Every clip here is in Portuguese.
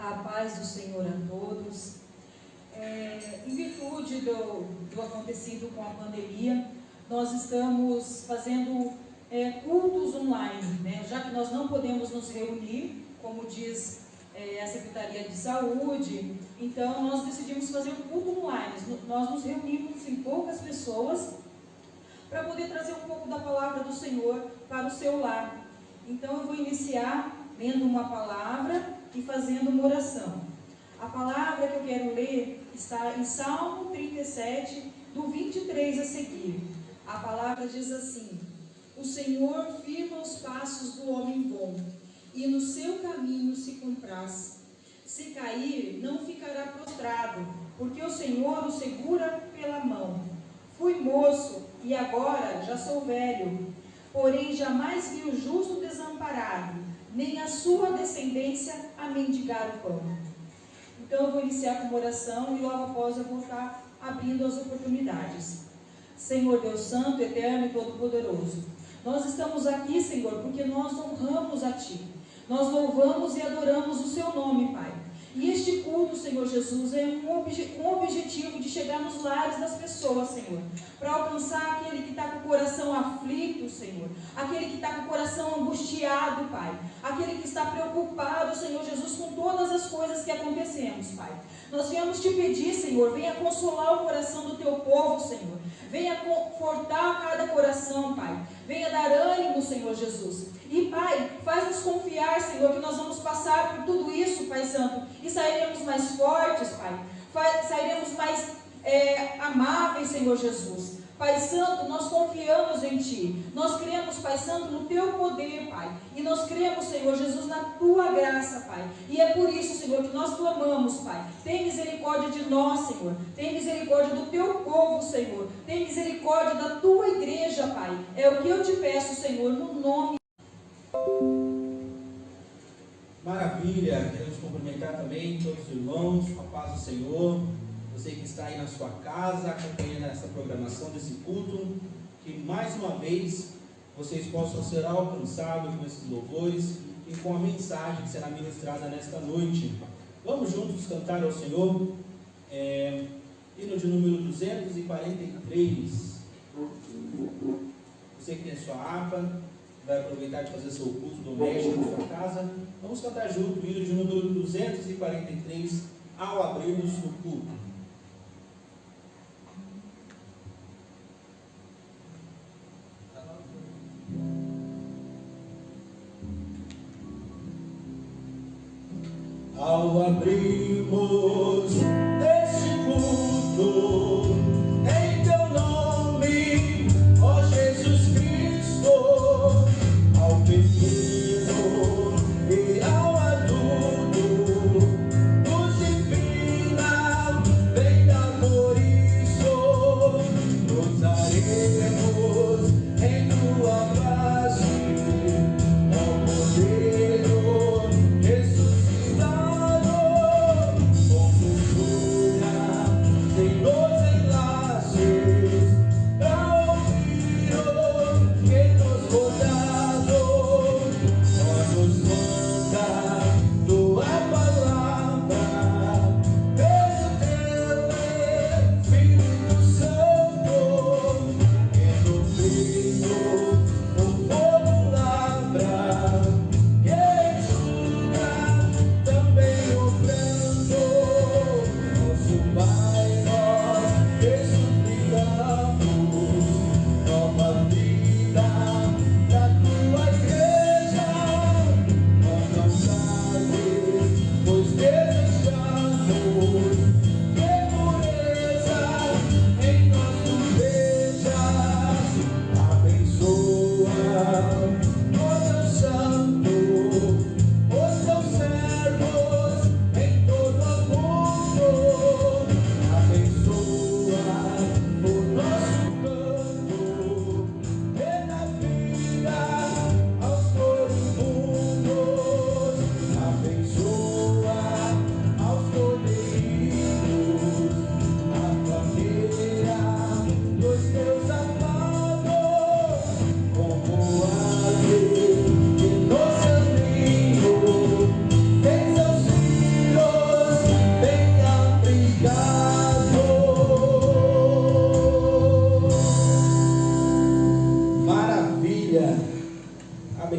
A paz do Senhor a todos. Em virtude do acontecido com a pandemia, nós estamos fazendo cultos online, né? Já que nós não podemos nos reunir, como diz a Secretaria de Saúde, então nós decidimos fazer um culto online. Nós nos reunimos em poucas pessoas para poder trazer um pouco da palavra do Senhor para o seu lar. Então eu vou iniciar lendo uma palavra e fazendo uma oração. A palavra que eu quero ler está em Salmo 37, do 23 a seguir. A palavra diz assim: o Senhor firma os passos do homem bom, e no seu caminho se compraz. Se cair, não ficará prostrado, porque o Senhor o segura pela mão. Fui moço, e agora já sou velho, porém jamais vi o justo desamparado, nem a sua descendência a mendigar o pão. Então eu vou iniciar com uma oração e logo após eu vou estar abrindo as oportunidades. Senhor Deus Santo, Eterno e Todo-Poderoso, nós estamos aqui, Senhor, porque nós honramos a Ti. Nós louvamos e adoramos o Seu nome, Pai. E este culto, Senhor Jesus, é um objetivo de chegar nos lares das pessoas, Senhor, para alcançar aquele que está com o coração aflito, Senhor, aquele que está com o coração angustiado, Pai, aquele que está preocupado, Senhor Jesus, com todas as coisas que acontecemos, Pai. Nós viemos te pedir, Senhor, venha consolar o coração do teu povo, Senhor, venha confortar cada coração, Pai, venha dar ânimo, Senhor Jesus. E, Pai, faz-nos confiar, Senhor, que nós vamos passar por tudo isso, Pai Santo, e sairemos mais fortes, Pai. Sairemos mais amáveis, Senhor Jesus. Pai Santo, nós confiamos em Ti. Nós cremos, Pai Santo, no Teu poder, Pai. E nós cremos, Senhor Jesus, na Tua graça, Pai. E é por isso, Senhor, que nós clamamos, Pai. Tem misericórdia de nós, Senhor. Tem misericórdia do Teu povo, Senhor. Tem misericórdia da Tua igreja, Pai. É o que eu te peço, Senhor, no nome. Maravilha, queremos cumprimentar também todos os irmãos, a paz do Senhor, você que está aí na sua casa, acompanhando essa programação desse culto, que mais uma vez vocês possam ser alcançados com esses louvores e com a mensagem que será ministrada nesta noite. Vamos juntos cantar ao Senhor, hino de número 243, você que tem sua harpa, vai aproveitar de fazer seu culto doméstico na sua casa. Vamos cantar junto o hino de número 243 ao abrirmos o culto. Ao abrirmos este culto, em Teu nome, ó Jesus Cristo, ao pequeno e ao adulto, nos ensina, vem dar por isso, nos daremos em Tua face, ó Cordeiro ressuscitado, com cultura, sem nos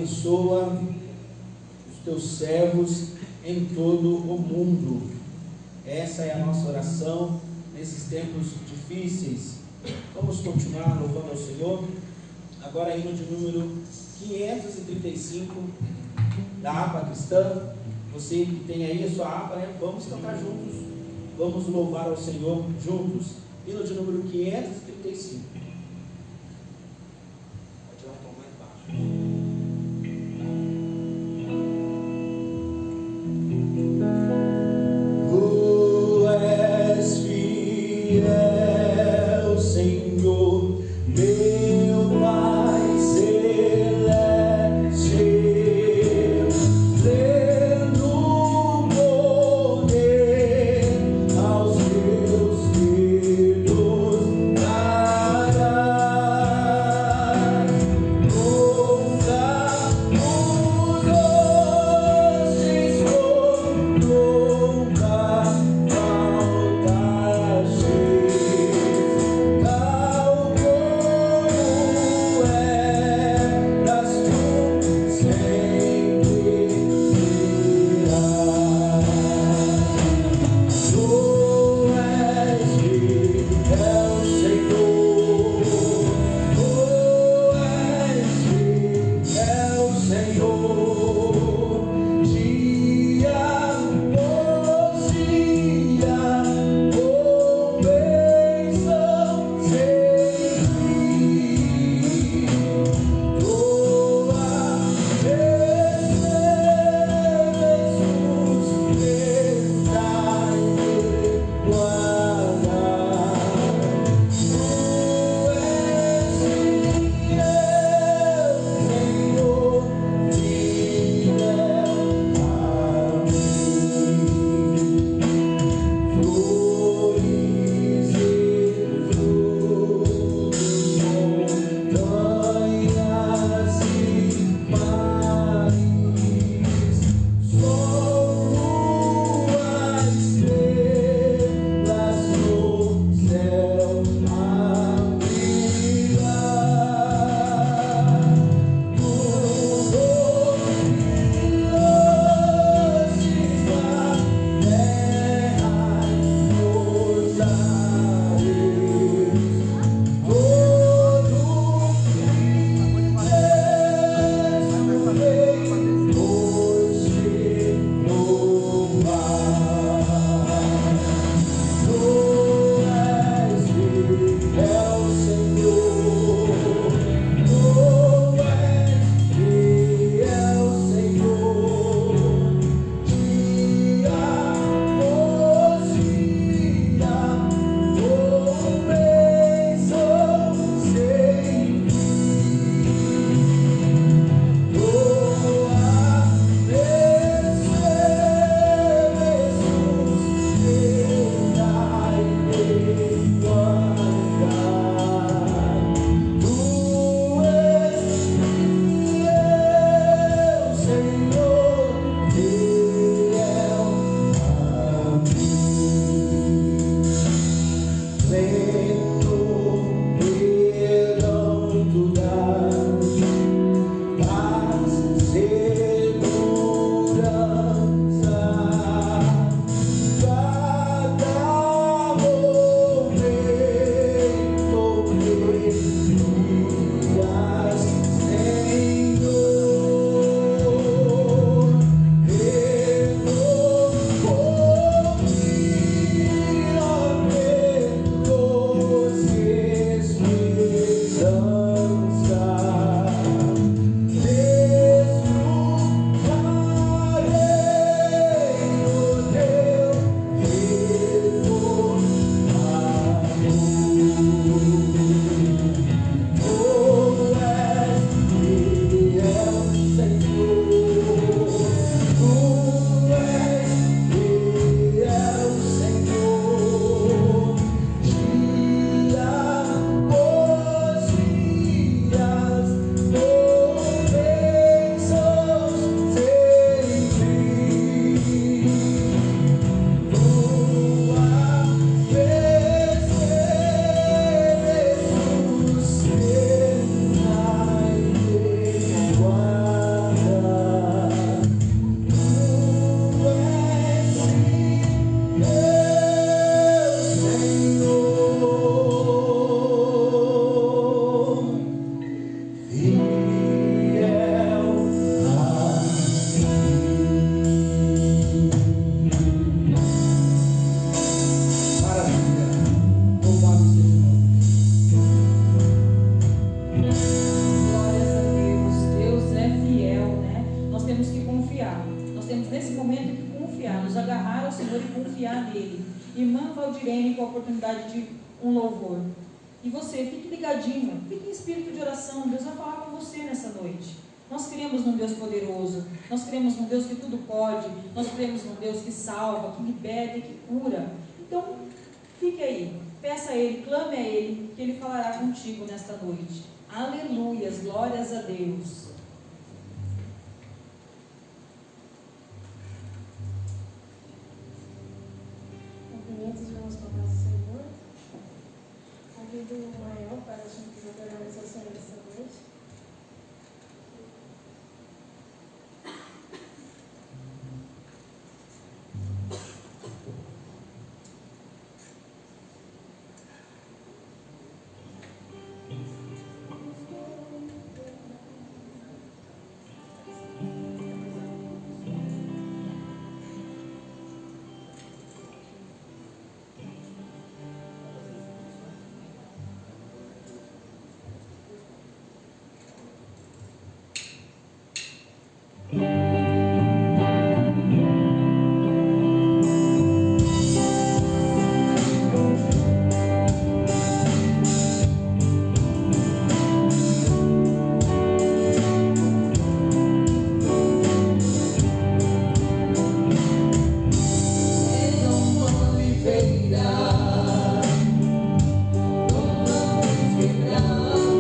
abençoa os teus servos em todo o mundo. Essa é a nossa oração nesses tempos difíceis. Vamos continuar louvando ao Senhor. Agora hino de número 535 da harpa cristã. Você que tem aí a sua harpa, né? Vamos cantar juntos. Vamos louvar ao Senhor juntos. Hino de número 535. Pode tirar um tom mais baixo. Aos teus dedos darás. confiar nele. Irmã Valdirene, com a oportunidade de um louvor. E você, fique ligadinho, fique em espírito de oração. Deus vai falar com você nessa noite. Nós cremos num Deus poderoso, nós cremos num Deus que tudo pode, nós cremos num Deus que salva, que liberta e que cura. Então, fique aí, peça a Ele, clame a Ele, que Ele falará contigo nesta noite. Aleluias, glórias a Deus. Cumprimentos, irmãos, com a paz do Senhor. Convido o Mael para a gente adorar o Senhor esta noite. Quebrado,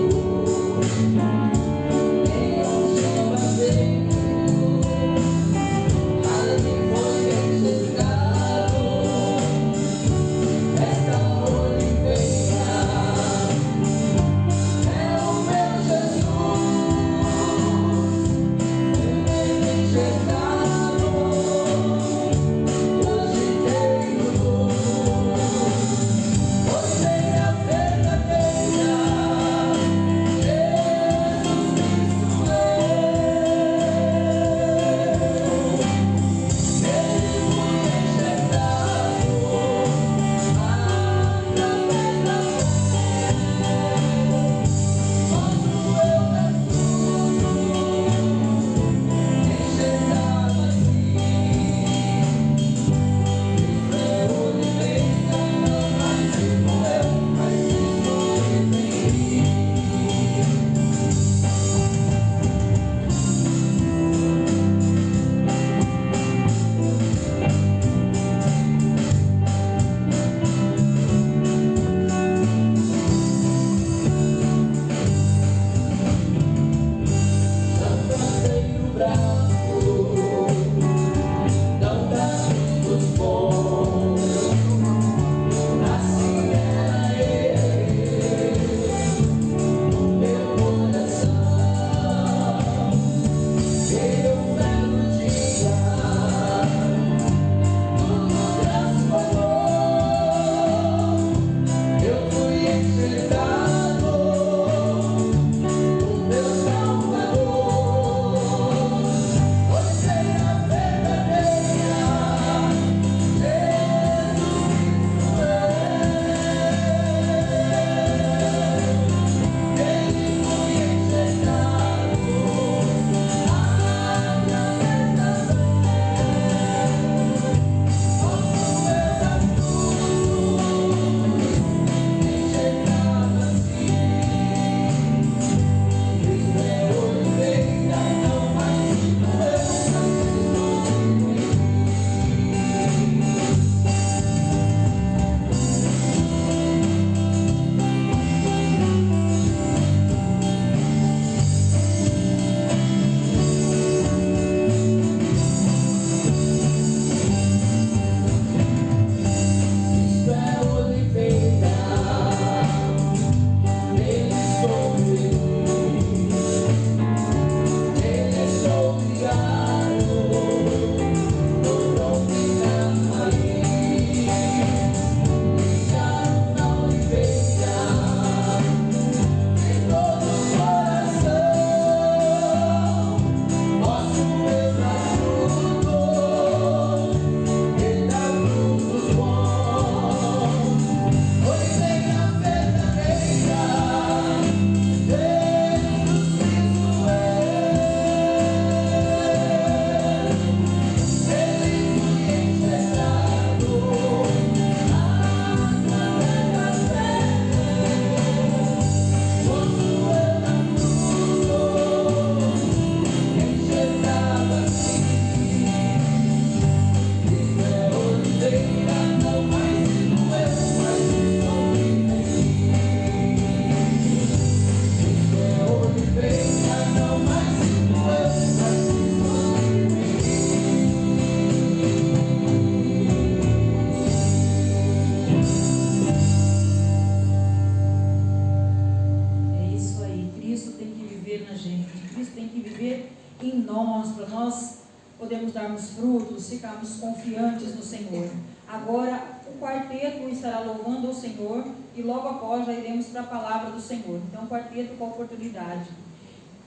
Cristo tem que viver em nós, para nós podermos darmos frutos, ficarmos confiantes no Senhor. Agora o quarteto estará louvando ao Senhor e logo após já iremos para a palavra do Senhor. Então, quarteto com oportunidade.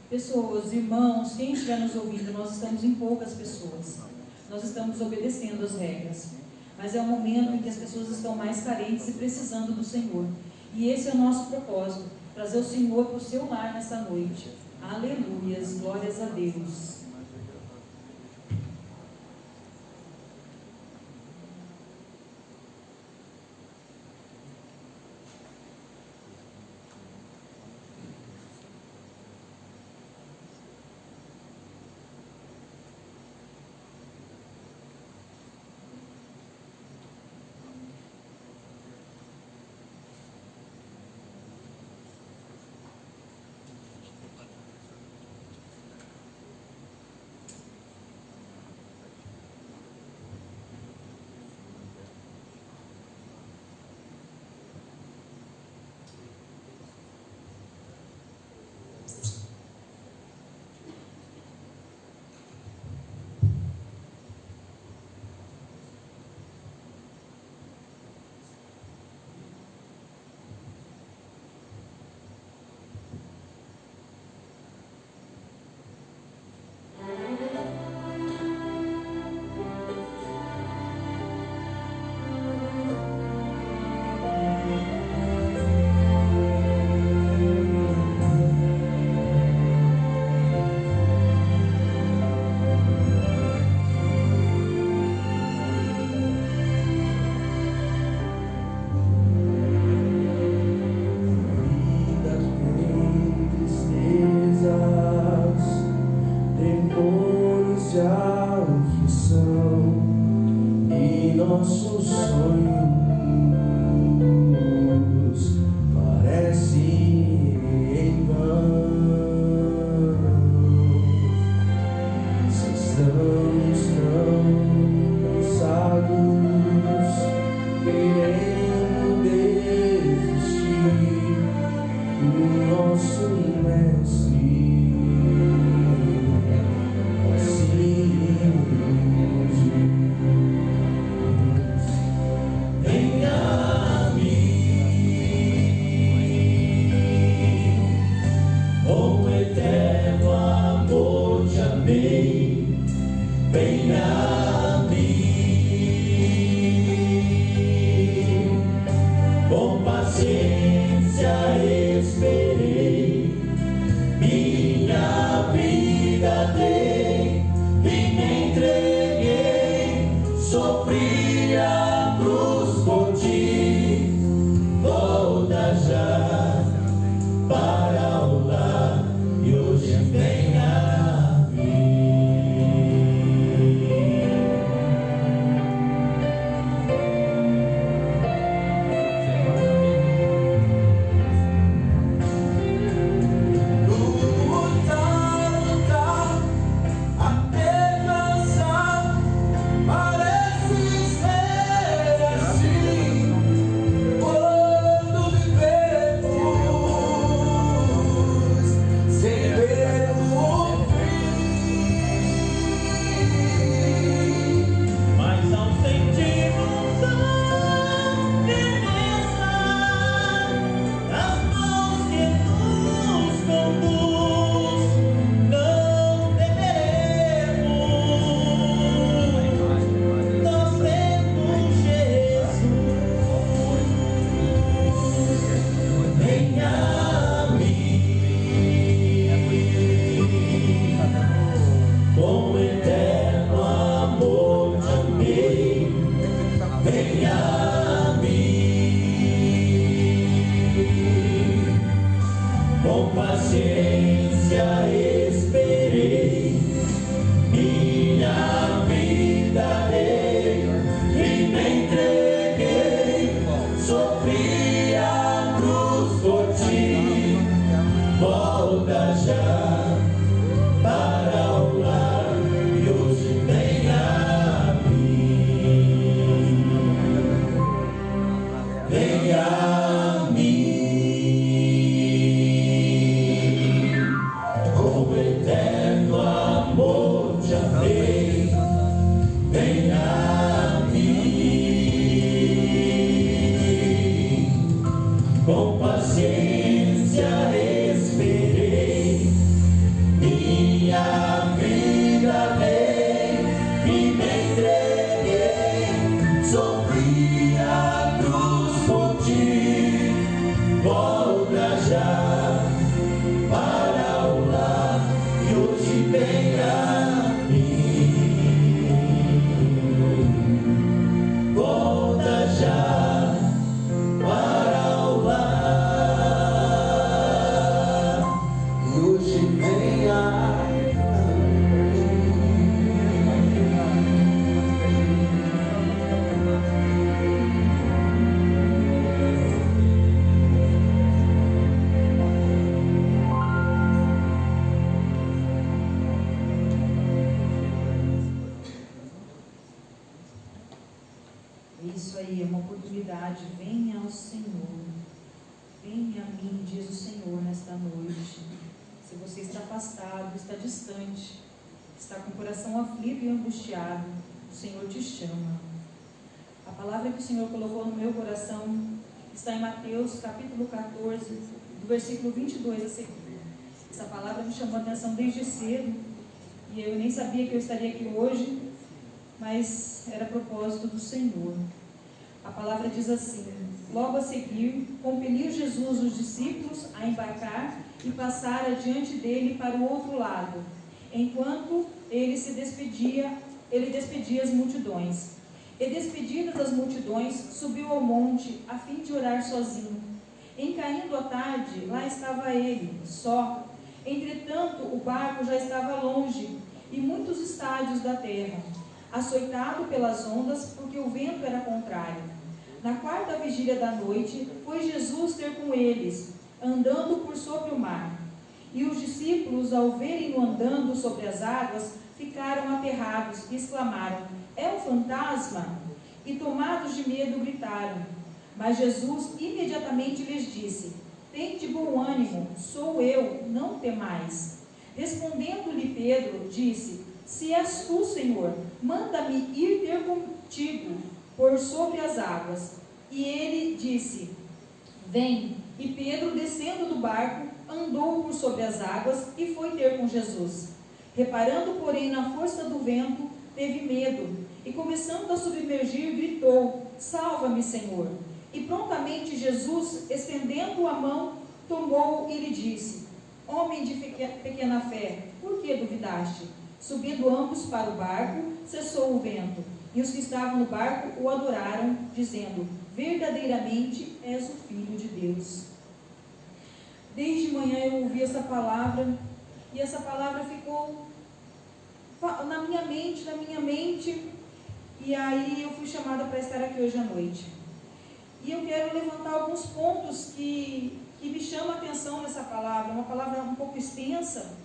Pessoas, irmãos, quem estiver nos ouvindo, nós estamos em poucas pessoas. Nós estamos obedecendo as regras. Mas é um momento em que as pessoas estão mais carentes e precisando do Senhor. E esse é o nosso propósito, trazer o Senhor para o seu lar nessa noite. Aleluias, glórias a Deus. minha vida dei, e me entreguei, sofri a cruz por ti, volta já para o lar que hoje vem a mim, volta já para o lar que hoje vem a Isso aí é uma oportunidade. Venha ao Senhor. Venha a mim, diz o Senhor, nesta noite. Se você está afastado, está distante, está com o coração aflito e angustiado, o Senhor te chama. A palavra que o Senhor colocou no meu coração está em Mateus capítulo 14, do versículo 22 a seguir. Essa palavra me chamou a atenção desde cedo, e eu nem sabia que eu estaria aqui hoje, mas era propósito do Senhor. A palavra diz assim: logo a seguir, compeliu Jesus os discípulos a embarcar e passar adiante dele para o outro lado. Enquanto ele despedia as multidões. E despedidas as multidões, subiu ao monte a fim de orar sozinho. Em caindo a tarde, lá estava ele, só. Entretanto, o barco já estava longe, e muitos estádios da terra, açoitado pelas ondas, porque o vento era contrário. Na quarta vigília da noite, foi Jesus ter com eles, andando por sobre o mar. E os discípulos, ao verem-no andando sobre as águas, ficaram aterrados e exclamaram: é um fantasma? E tomados de medo, gritaram. Mas Jesus imediatamente lhes disse: tende bom ânimo, sou eu, não temais. Respondendo-lhe Pedro, disse: se és tu, Senhor, manda-me ir ter contigo por sobre as águas. E ele disse: vem. E Pedro, descendo do barco, andou por sobre as águas e foi ter com Jesus. Reparando, porém, na força do vento, teve medo, e começando a submergir, gritou: salva-me, Senhor. E prontamente Jesus, estendendo a mão, tomou-o e lhe disse: homem de pequena fé, por que duvidaste? Subindo ambos para o barco, cessou o vento, e os que estavam no barco o adoraram, dizendo: verdadeiramente és o Filho de Deus. Desde manhã eu ouvi essa palavra, e essa palavra ficou na minha mente, e aí eu fui chamada para estar aqui hoje à noite. E eu quero levantar alguns pontos que me chamam a atenção nessa palavra. Uma palavra um pouco extensa,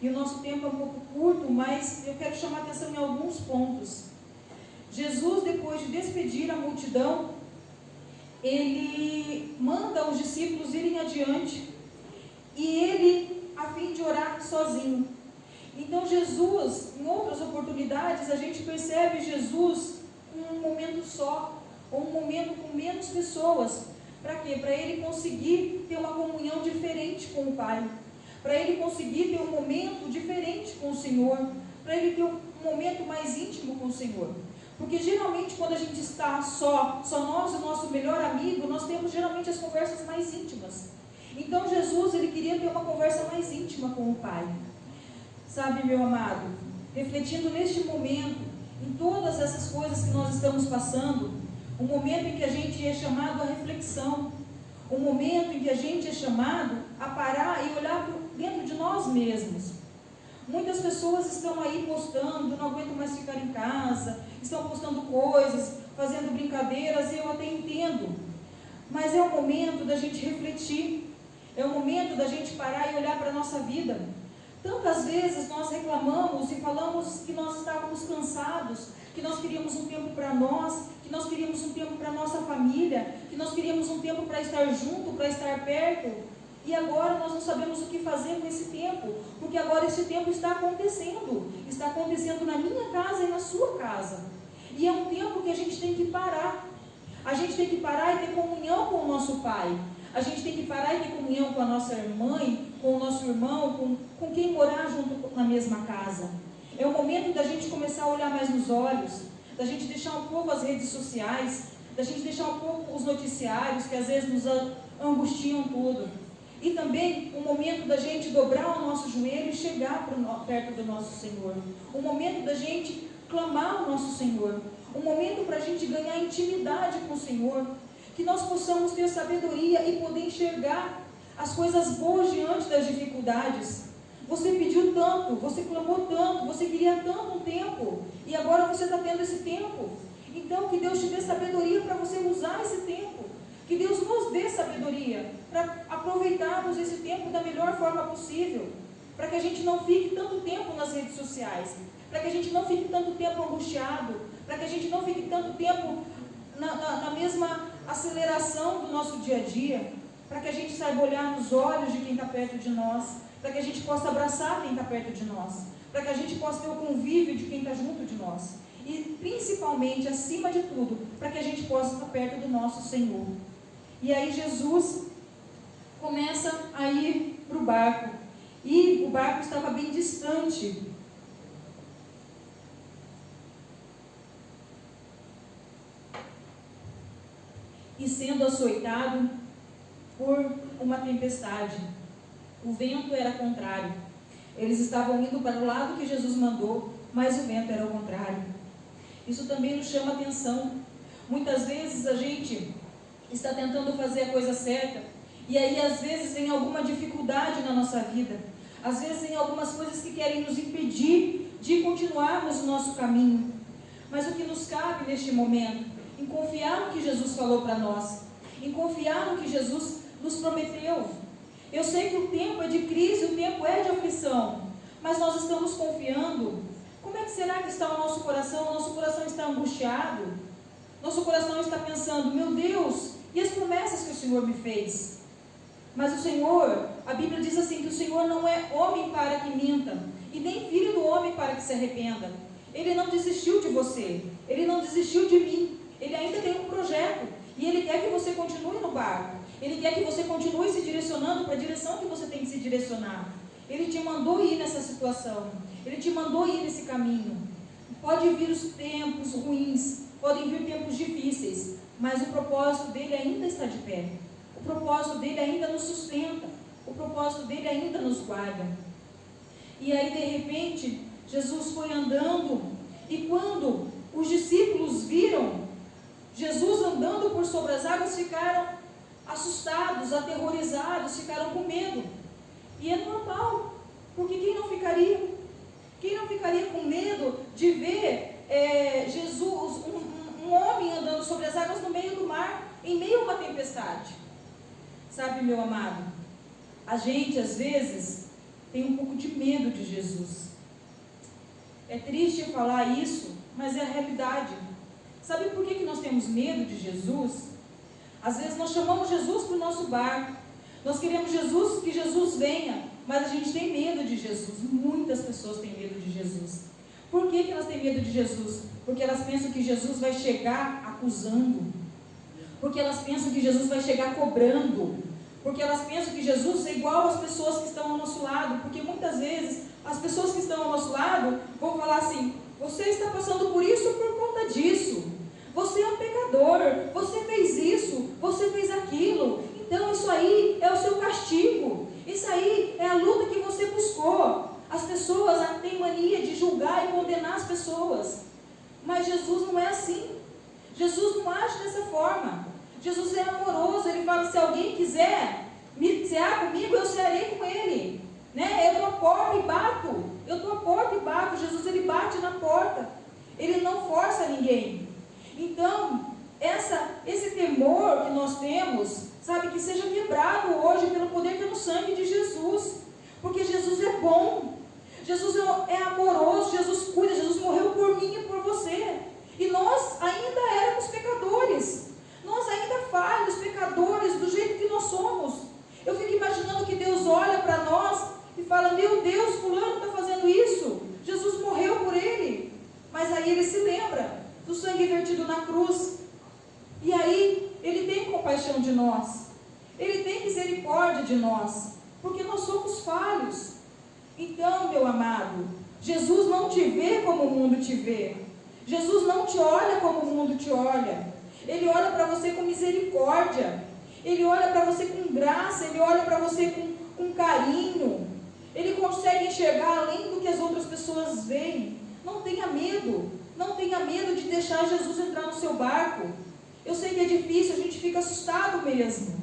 e o nosso tempo é um pouco curto, mas eu quero chamar a atenção em alguns pontos. Jesus, depois de despedir a multidão, ele manda os discípulos irem adiante, e ele, a fim de orar sozinho. Então Jesus, em outras oportunidades, a gente percebe Jesus em um momento só, ou um momento com menos pessoas. Para quê? Para ele conseguir ter uma comunhão diferente com o Pai, para ele conseguir ter um momento diferente com o Senhor, para ele ter um momento mais íntimo com o Senhor. Porque geralmente quando a gente está só nós e o nosso melhor amigo, nós temos geralmente as conversas mais íntimas. Então Jesus, ele queria ter uma conversa mais íntima com o Pai. Sabe, meu amado, refletindo neste momento, em todas essas coisas que nós estamos passando, um momento em que a gente é chamado à reflexão, um momento em que a gente é chamado a parar e olhar dentro de nós mesmos. Muitas pessoas estão aí postando, não aguento mais ficar em casa, estão postando coisas, fazendo brincadeiras, e eu até entendo, mas é o momento da gente refletir, é o momento da gente parar e olhar para a nossa vida. Tantas vezes nós reclamamos e falamos que nós estávamos cansados, que nós queríamos um tempo para nós, que nós queríamos um tempo para a nossa família, que nós queríamos um tempo para estar junto, para estar perto, e agora nós não sabemos o que fazer com esse tempo, porque agora esse tempo está acontecendo na minha casa e na sua casa, e é um tempo que a gente tem que parar e ter comunhão com o nosso Pai. A gente tem que parar e ter comunhão com a nossa mãe, com o nosso irmão, com quem morar junto na mesma casa. É o momento da gente começar a olhar mais nos olhos, da gente deixar um pouco as redes sociais, da gente deixar um pouco os noticiários que às vezes nos angustiam tudo. E também o momento da gente dobrar o nosso joelho e chegar perto do nosso Senhor. O momento da gente clamar ao nosso Senhor. Um momento para a gente ganhar intimidade com o Senhor. Que nós possamos ter sabedoria e poder enxergar as coisas boas diante das dificuldades. Você pediu tanto, você clamou tanto, você queria tanto tempo, e agora você está tendo esse tempo. Então que Deus te dê sabedoria para você usar esse tempo. Que Deus nos dê sabedoria para aproveitarmos esse tempo da melhor forma possível. Para que a gente não fique tanto tempo nas redes sociais. Para que a gente não fique tanto tempo angustiado. Para que a gente não fique tanto tempo na mesma aceleração do nosso dia a dia. Para que a gente saiba olhar nos olhos de quem está perto de nós. Para que a gente possa abraçar quem está perto de nós. Para que a gente possa ter o convívio de quem está junto de nós. E principalmente, acima de tudo, para que a gente possa estar perto do nosso Senhor. E aí Jesus começa a ir para o barco. E o barco estava bem distante. E sendo açoitado por uma tempestade. O vento era contrário. Eles estavam indo para o lado que Jesus mandou, mas o vento era o contrário. Isso também nos chama atenção. Muitas vezes a gente está tentando fazer a coisa certa, e aí às vezes vem alguma dificuldade na nossa vida. Às vezes vem algumas coisas que querem nos impedir de continuarmos o nosso caminho. Mas o que nos cabe neste momento? Em confiar no que Jesus falou para nós. Em confiar no que Jesus nos prometeu. Eu sei que o tempo é de crise, o tempo é de aflição, mas nós estamos confiando. Como é que será que está o nosso coração? O nosso coração está angustiado? Nosso coração está pensando, meu Deus, e as promessas que o Senhor me fez? Mas o Senhor, a Bíblia diz assim, que o Senhor não é homem para que minta, e nem filho do homem para que se arrependa. Ele não desistiu de você, Ele não desistiu de mim, Ele ainda tem um projeto, e Ele quer que você continue no barco. Ele quer que você continue se direcionando para a direção que você tem que se direcionar. Ele te mandou ir nessa situação. Ele te mandou ir nesse caminho. Pode vir os tempos ruins, podem vir tempos difíceis, mas o propósito dele ainda está de pé. O propósito dele ainda nos sustenta. O propósito dele ainda nos guarda. E aí, de repente, Jesus foi andando, e quando os discípulos viram Jesus andando por sobre as águas, ficaram assustados, aterrorizados, ficaram com medo. E é normal, porque quem não ficaria? Quem não ficaria com medo de ver Jesus, um homem andando sobre as águas no meio do mar, em meio a uma tempestade? Sabe, meu amado, a gente às vezes tem um pouco de medo de Jesus. É triste falar isso, mas é a realidade. Sabe por que nós temos medo de Jesus? Às vezes nós chamamos Jesus para o nosso barco. Nós queremos Jesus, que Jesus venha, mas a gente tem medo de Jesus. Muitas pessoas têm medo de Jesus. Por que elas têm medo de Jesus? Porque elas pensam que Jesus vai chegar acusando. Porque elas pensam que Jesus vai chegar cobrando. Porque elas pensam que Jesus é igual às pessoas que estão ao nosso lado. Porque muitas vezes as pessoas que estão ao nosso lado vão falar assim: você está passando por isso por conta disso. Você é um pecador, você fez isso, você fez aquilo, então isso aí é o seu castigo, isso aí é a luta que você buscou. As pessoas têm mania de julgar e condenar as pessoas, mas Jesus não é assim. Jesus não age dessa forma. Jesus é amoroso, Ele fala: se alguém quiser me cear comigo, eu cearei com ele, né? Eu estou à porta e bato, Jesus, Ele bate na porta, Ele não força ninguém. Então, esse temor que nós temos, sabe, que seja quebrado hoje pelo poder que é no sangue de Jesus. Porque Jesus é bom, Jesus é amoroso, Jesus cuida, Jesus morreu por mim e por você. E nós ainda éramos pecadores, nós ainda falhos, pecadores, do jeito que nós somos. Eu fico imaginando que Deus olha para nós e fala: meu Deus, fulano está fazendo isso, Jesus morreu por ele. Mas aí Ele se lembra do sangue vertido na cruz, e aí Ele tem compaixão de nós, Ele de nós, porque nós somos falhos. Então, meu amado, Jesus não te vê como o mundo te vê. Jesus não te olha como o mundo te olha. Ele olha para você com misericórdia. Ele olha para você com graça. Ele olha para você com carinho. Ele consegue enxergar além do que as outras pessoas veem. Não tenha medo. Não tenha medo de deixar Jesus entrar no seu barco. Eu sei que é difícil, a gente fica assustado mesmo.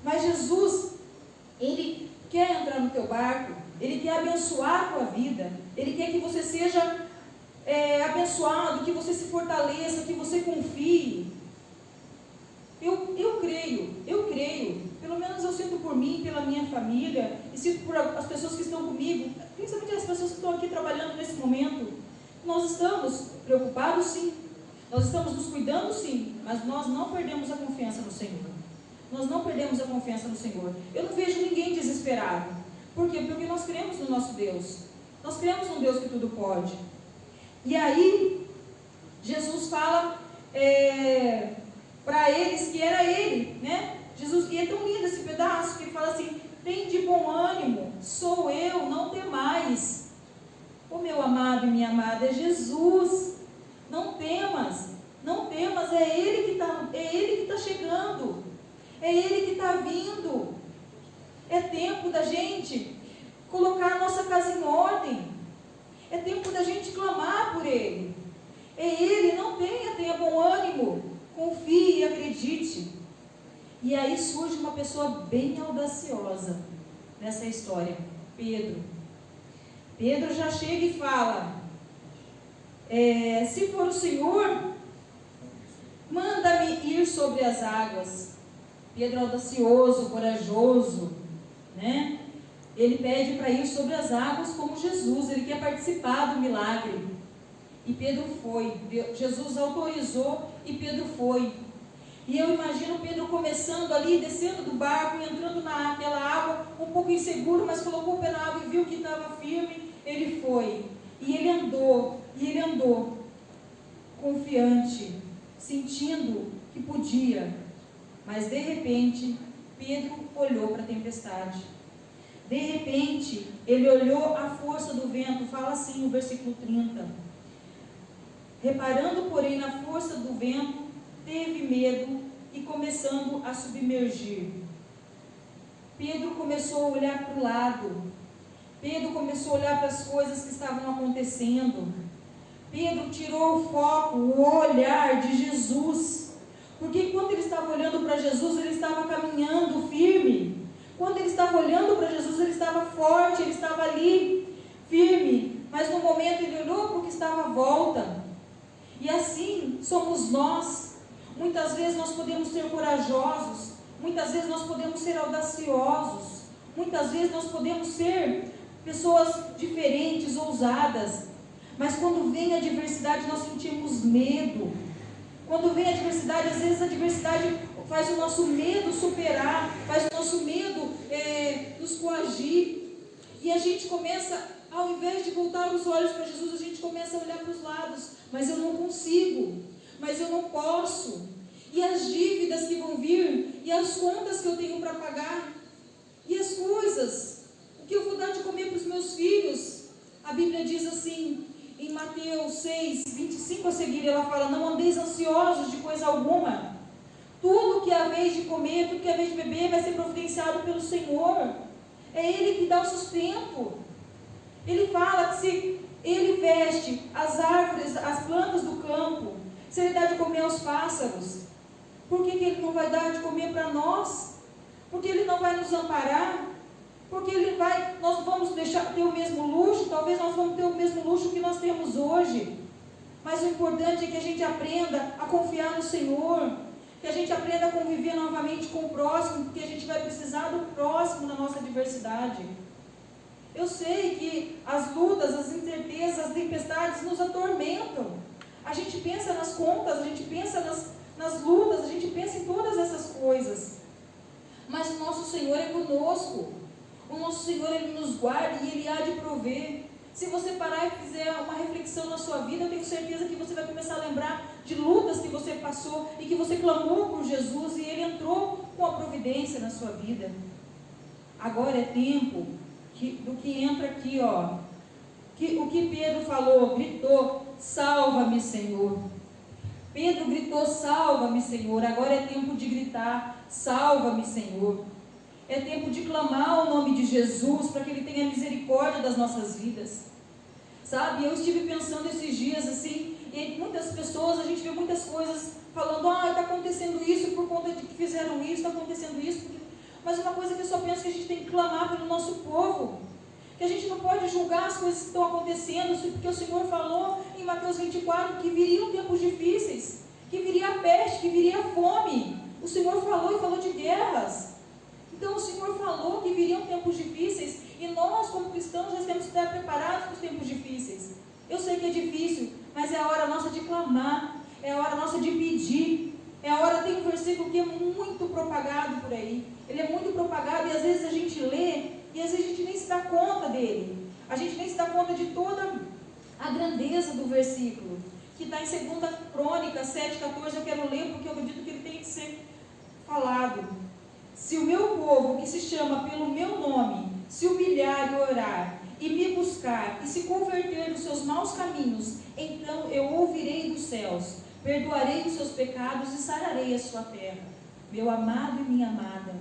Mas Jesus, Ele quer entrar no teu barco. Ele quer abençoar a tua vida. Ele quer que você seja abençoado, que você se fortaleça, que você confie. Eu creio, pelo menos eu sinto por mim, pela minha família, e sinto por as pessoas que estão comigo, principalmente as pessoas que estão aqui trabalhando nesse momento. Nós estamos preocupados, sim, nós estamos nos cuidando, sim, mas nós não perdemos a confiança no Senhor. Nós não perdemos a confiança no Senhor. Eu não vejo ninguém desesperado. Por quê? Porque nós cremos no nosso Deus. Nós cremos num Deus que tudo pode. E aí, Jesus fala para eles que era Ele, né? Jesus, e é tão lindo esse pedaço, que ele fala assim: tem de bom ânimo, sou eu, não temais. O meu amado e minha amada é Jesus. Não temas, não temas, é Ele que está chegando. É Ele que está vindo. É tempo da gente colocar a nossa casa em ordem. É tempo da gente clamar por Ele. É Ele, não tenha bom ânimo. Confie e acredite. E aí surge uma pessoa bem audaciosa nessa história. Pedro. Pedro já chega e fala: se for o Senhor, manda-me ir sobre as águas. Pedro audacioso, corajoso, né? Ele pede para ir sobre as águas como Jesus. Ele quer participar do milagre. E Pedro foi. Jesus autorizou e Pedro foi. E eu imagino Pedro começando ali, descendo do barco e entrando naquela água, um pouco inseguro, mas colocou o pé na água e viu que estava firme. Ele foi. E ele andou, confiante, sentindo que podia. Mas de repente, Pedro olhou para a tempestade. De repente, ele olhou a força do vento. Fala assim no versículo 30. Reparando, porém, na força do vento, teve medo e começando a submergir. Pedro começou a olhar para o lado. Pedro começou a olhar para as coisas que estavam acontecendo. Pedro tirou o foco, o olhar de Jesus. Porque quando ele estava olhando para Jesus, ele estava caminhando firme. Quando ele estava olhando para Jesus, ele estava forte, ele estava ali, firme. Mas no momento ele olhou para o que estava à volta. E assim somos nós. Muitas vezes nós podemos ser corajosos. Muitas vezes nós podemos ser audaciosos. Muitas vezes nós podemos ser pessoas diferentes, ousadas. Mas quando vem a adversidade, nós sentimos medo. Quando vem a adversidade, às vezes a adversidade faz o nosso medo superar, faz o nosso medo nos coagir. E a gente começa, ao invés de voltar os olhos para Jesus, a gente começa a olhar para os lados. Mas eu não consigo, mas eu não posso. E as dívidas que vão vir, e as contas que eu tenho para pagar, e as coisas, o que eu vou dar de comer para os meus filhos. A Bíblia diz assim, em Mateus 6, 25 a seguir, ela fala: não andeis ansiosos de coisa alguma. Tudo que é a vez de comer, tudo que é a vez de beber, vai ser providenciado pelo Senhor. É Ele que dá o sustento. Ele fala que se Ele veste as árvores, as plantas do campo, se Ele dá de comer aos pássaros, por que Ele não vai dar de comer para nós? Porque Ele não vai nos amparar? Porque nós vamos ter o mesmo luxo, talvez nós vamos ter o mesmo luxo que nós temos hoje. Mas o importante é que a gente aprenda a confiar no Senhor, que a gente aprenda a conviver novamente com o próximo, porque a gente vai precisar do próximo na nossa adversidade. Eu sei que as lutas, as incertezas, as tempestades nos atormentam. A gente pensa nas contas, a gente pensa nas lutas, a gente pensa em todas essas coisas. Mas o nosso Senhor é conosco. O nosso Senhor, Ele nos guarda e Ele há de prover. Se você parar e fizer uma reflexão na sua vida, eu tenho certeza que você vai começar a lembrar de lutas que você passou e que você clamou por Jesus e Ele entrou com a providência na sua vida. agora é tempo do que entra aqui, ó. O que Pedro falou, gritou, salva-me, Senhor. Pedro gritou, salva-me, Senhor. Agora é tempo de gritar, salva-me, Senhor. É tempo de clamar o nome de Jesus para que Ele tenha misericórdia das nossas vidas. Sabe, eu estive pensando esses dias assim, e muitas pessoas, a gente vê muitas coisas falando, está acontecendo isso por conta de que fizeram isso, está acontecendo isso. Mas uma coisa que eu só penso que a gente tem que clamar pelo nosso povo. Que a gente não pode julgar as coisas que estão acontecendo, porque o Senhor falou em Mateus 24 que viriam tempos difíceis, que viria a peste, que viria a fome. O Senhor falou e falou de guerras. Então o Senhor falou que viriam tempos difíceis e nós, como cristãos, nós temos que estar preparados para os tempos difíceis. Eu sei que é difícil, mas é a hora nossa de clamar, é a hora nossa de pedir. É a hora, tem um versículo que é muito propagado por aí. Ele é muito propagado e às vezes a gente lê e às vezes a gente nem se dá conta dele. A gente nem se dá conta de toda a grandeza do versículo, que está em 2 Crônicas 7,14. Eu quero ler porque eu acredito que ele tem que ser falado. Se o meu povo, que se chama pelo meu nome, se humilhar e orar, e me buscar, e se converter dos seus maus caminhos, então eu ouvirei dos céus, perdoarei os seus pecados e sararei a sua terra. Meu amado e minha amada,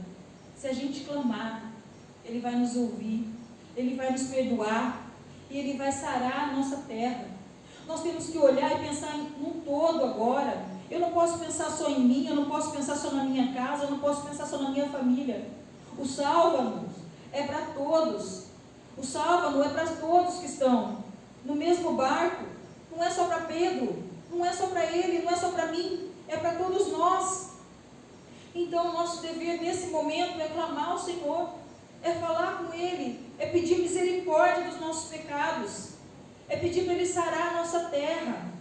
se a gente clamar, Ele vai nos ouvir, Ele vai nos perdoar, e Ele vai sarar a nossa terra. Nós temos que olhar e pensar num todo agora. Eu não posso pensar só em mim, eu não posso pensar só na minha casa, eu não posso pensar só na minha família. O salva-nos é para todos. O salva-nos é para todos que estão no mesmo barco. Não é só para Pedro, não é só para ele, não é só para mim, é para todos nós. Então o nosso dever nesse momento é clamar ao Senhor, é falar com Ele, é pedir misericórdia dos nossos pecados, é pedir para Ele sarar a nossa terra.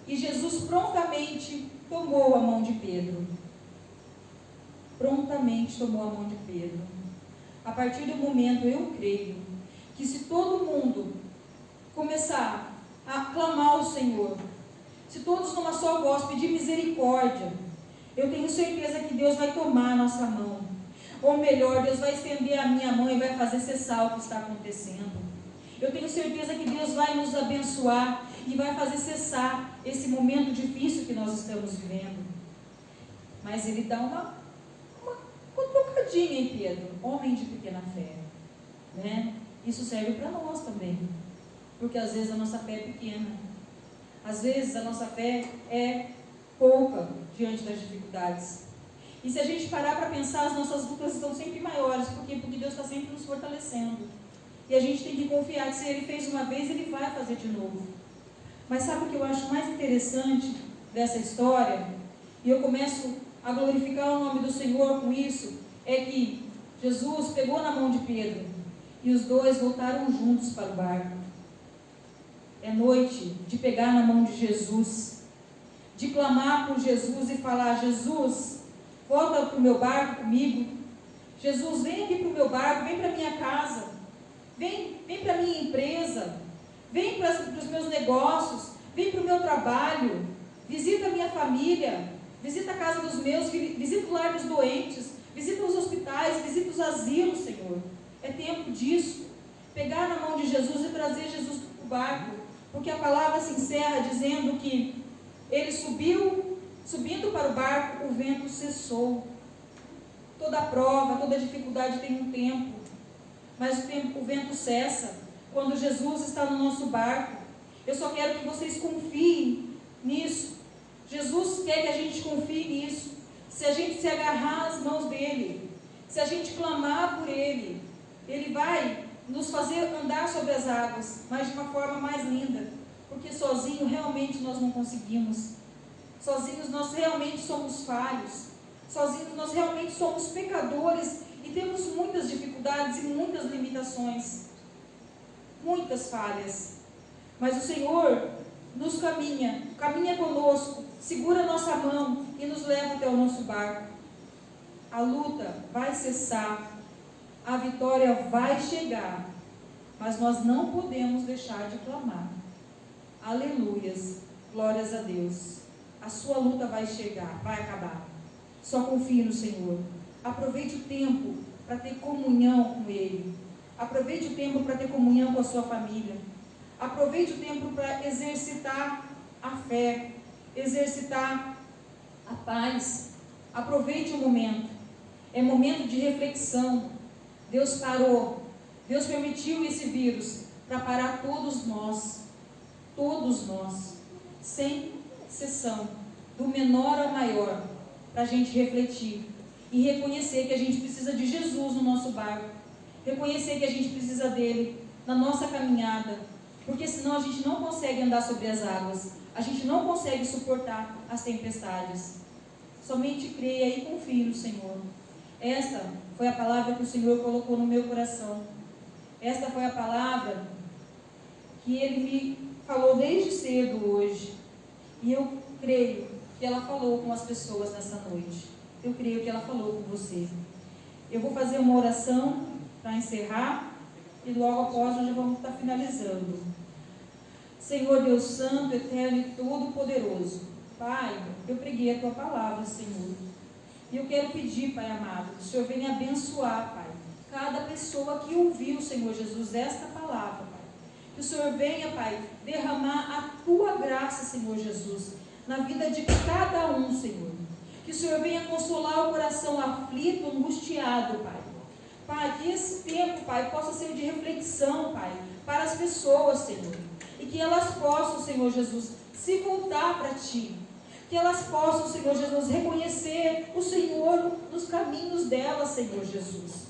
E Jesus prontamente tomou a mão de Pedro. Prontamente tomou a mão de Pedro. A partir do momento, eu creio, que se todo mundo começar a clamar ao Senhor, se todos numa só voz pedir misericórdia, eu tenho certeza que Deus vai tomar a nossa mão. Ou melhor, Deus vai estender a minha mão e vai fazer cessar o que está acontecendo. Eu tenho certeza que Deus vai nos abençoar e vai fazer cessar esse momento difícil que nós estamos vivendo. Mas Ele dá uma tocadinha em Pedro, homem de pequena fé, né? Isso serve para nós também, porque às vezes a nossa fé é pequena, às vezes a nossa fé é pouca diante das dificuldades. E se a gente parar para pensar, as nossas lutas estão sempre maiores, porque Deus está sempre nos fortalecendo. E a gente tem que confiar que se Ele fez uma vez, Ele vai fazer de novo. Mas sabe o que eu acho mais interessante dessa história? E eu começo a glorificar o nome do Senhor com isso, é que Jesus pegou na mão de Pedro e os dois voltaram juntos para o barco. É noite de pegar na mão de Jesus, de clamar por Jesus e falar: Jesus, volta para o meu barco comigo. Jesus, vem aqui para o meu barco, vem para a minha casa, vem para a minha empresa, vem para os meus negócios, vem para o meu trabalho, visita a minha família, visita a casa dos meus, visita o lar dos doentes, visita os hospitais, visita os asilos, Senhor. É tempo disso, pegar na mão de Jesus e trazer Jesus para o barco, porque a palavra se encerra dizendo que ele subindo para o barco, o vento cessou. Toda prova, toda dificuldade tem um tempo, mas o vento cessa quando Jesus está no nosso barco. Eu só quero que vocês confiem nisso. Jesus quer que a gente confie nisso. Se a gente se agarrar às mãos dele, se a gente clamar por ele, ele vai nos fazer andar sobre as águas, mas de uma forma mais linda, porque sozinho realmente nós não conseguimos. Sozinhos nós realmente somos falhos, sozinhos nós realmente somos pecadores e temos muitas dificuldades e muitas limitações, muitas falhas. Mas o Senhor nos caminha conosco, segura a nossa mão e nos leva até o nosso barco. A luta vai cessar, a vitória vai chegar, mas nós não podemos deixar de clamar. Aleluias, glórias a Deus. A sua luta vai chegar, vai acabar. Só confie no Senhor. Aproveite o tempo para ter comunhão com Ele. Aproveite o tempo para ter comunhão com a sua família. Aproveite o tempo para exercitar a fé, exercitar a paz. Aproveite o momento. É momento de reflexão. Deus parou. Deus permitiu esse vírus para parar todos nós, sem exceção, do menor ao maior, para a gente refletir e reconhecer que a gente precisa de Jesus no nosso barco, reconhecer que a gente precisa dele na nossa caminhada, porque senão a gente não consegue andar sobre as águas, a gente não consegue suportar as tempestades. Somente creia e confie no Senhor. Esta foi a palavra que o Senhor colocou no meu coração. Esta foi a palavra que Ele me falou desde cedo hoje. E eu creio que ela falou com as pessoas nessa noite. Eu creio que ela falou com você. Eu vou fazer uma oração para encerrar e logo após nós já vamos estar finalizando. Senhor Deus Santo, Eterno e Todo-Poderoso, Pai, eu preguei a Tua palavra, Senhor. E eu quero pedir, Pai amado, que o Senhor venha abençoar, Pai, cada pessoa que ouviu, Senhor Jesus, esta palavra, Pai. Que o Senhor venha, Pai, derramar a Tua graça, Senhor Jesus, na vida de cada um, Senhor. Que o Senhor venha consolar o coração aflito, angustiado, Pai. Pai, que esse tempo, Pai, possa ser de reflexão, Pai, para as pessoas, Senhor. E que elas possam, Senhor Jesus, se voltar para Ti. Que elas possam, Senhor Jesus, reconhecer o Senhor nos caminhos delas, Senhor Jesus.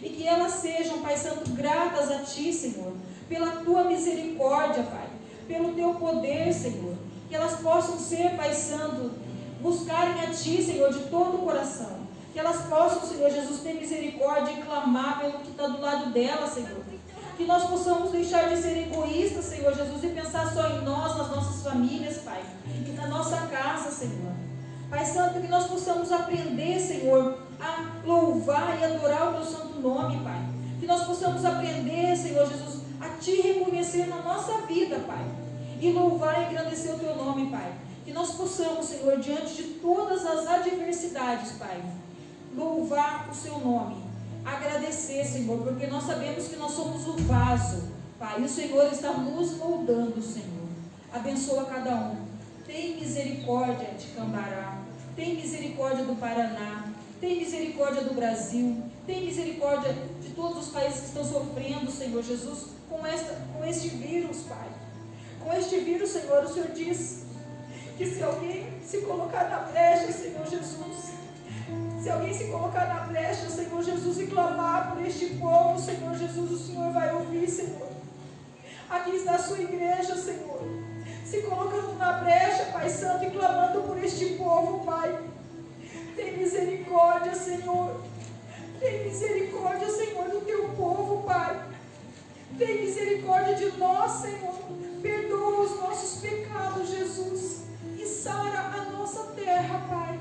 E que elas sejam, Pai Santo, gratas a Ti, Senhor, pela Tua misericórdia, Pai, pelo Teu poder, Senhor. Que elas possam ser, Pai Santo, buscarem a Ti, Senhor, de todo o coração. Que elas possam, Senhor Jesus, ter misericórdia e clamar pelo que está do lado delas, Senhor. Que nós possamos deixar de ser egoístas, Senhor Jesus, e pensar só em nós, nas nossas famílias, Pai, e na nossa casa, Senhor. Pai Santo, que nós possamos aprender, Senhor, a louvar e adorar o Teu santo nome, Pai. Que nós possamos aprender, Senhor Jesus, a Te reconhecer na nossa vida, Pai, e louvar e engrandecer o Teu nome, Pai. Que nós possamos, Senhor, diante de todas as adversidades, Pai, louvar o Seu nome. Agradecer, Senhor, porque nós sabemos que nós somos o vaso, Pai, e o Senhor está nos moldando, Senhor. Abençoa cada um. Tem misericórdia de Cambará, tem misericórdia do Paraná, tem misericórdia do Brasil, tem misericórdia de todos os países que estão sofrendo, Senhor Jesus, com este vírus, Pai. Com este vírus, Senhor, o Senhor diz que se alguém se colocar na brecha, Senhor Jesus, se alguém se colocar na brecha, Senhor Jesus, e clamar por este povo, Senhor Jesus, o Senhor vai ouvir, Senhor. Aqui está a sua igreja, Senhor, se colocando na brecha, Pai Santo, e clamando por este povo, Pai. Tem misericórdia, Senhor. Tem misericórdia, Senhor, do Teu povo, Pai. Tem misericórdia de nós, Senhor. Perdoa os nossos pecados, Jesus, e sara a nossa terra, Pai.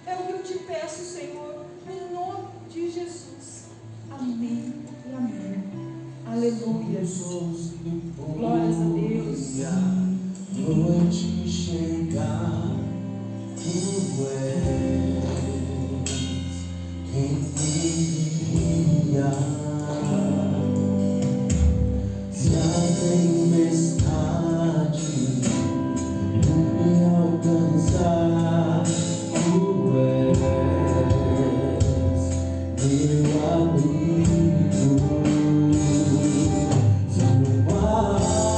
É o que eu te peço, Senhor, em nome de Jesus. Amém e amém. Aleluia. Glórias a Deus. Noite chegar, Tu és quem guia. Se a tempestade me alcançar, Tu és meu amigo. Se no mar isso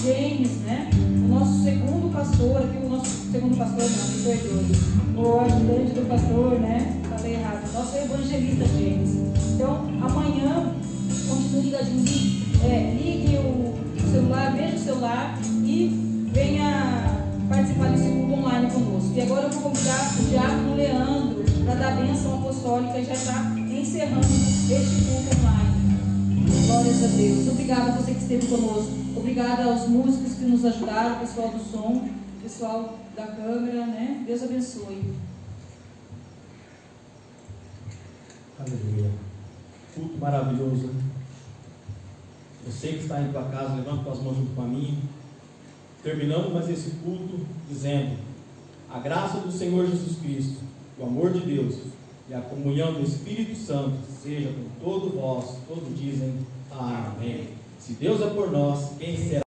James, né? O nosso segundo pastor, aqui o nosso segundo pastor, não, me perdoe, o ajudante do pastor, né? Falei errado, nosso evangelista James. Então, amanhã, continue ligadinho, ligue o celular, veja o celular e venha participar desse culto online conosco. E agora eu vou convidar o diácono Leandro para dar a bênção apostólica e já está encerrando este culto online. Glórias a Deus. Obrigada a você que esteve conosco. Obrigada aos músicos que nos ajudaram, pessoal do som, pessoal da câmera, né? Deus abençoe. Aleluia. Culto maravilhoso. Você que está em tua casa, levanta as mãos junto com a mim. Terminamos mais esse culto dizendo: a graça do Senhor Jesus Cristo, o amor de Deus e a comunhão do Espírito Santo seja com todos vós. Todos dizem amém. Se Deus é por nós, quem será?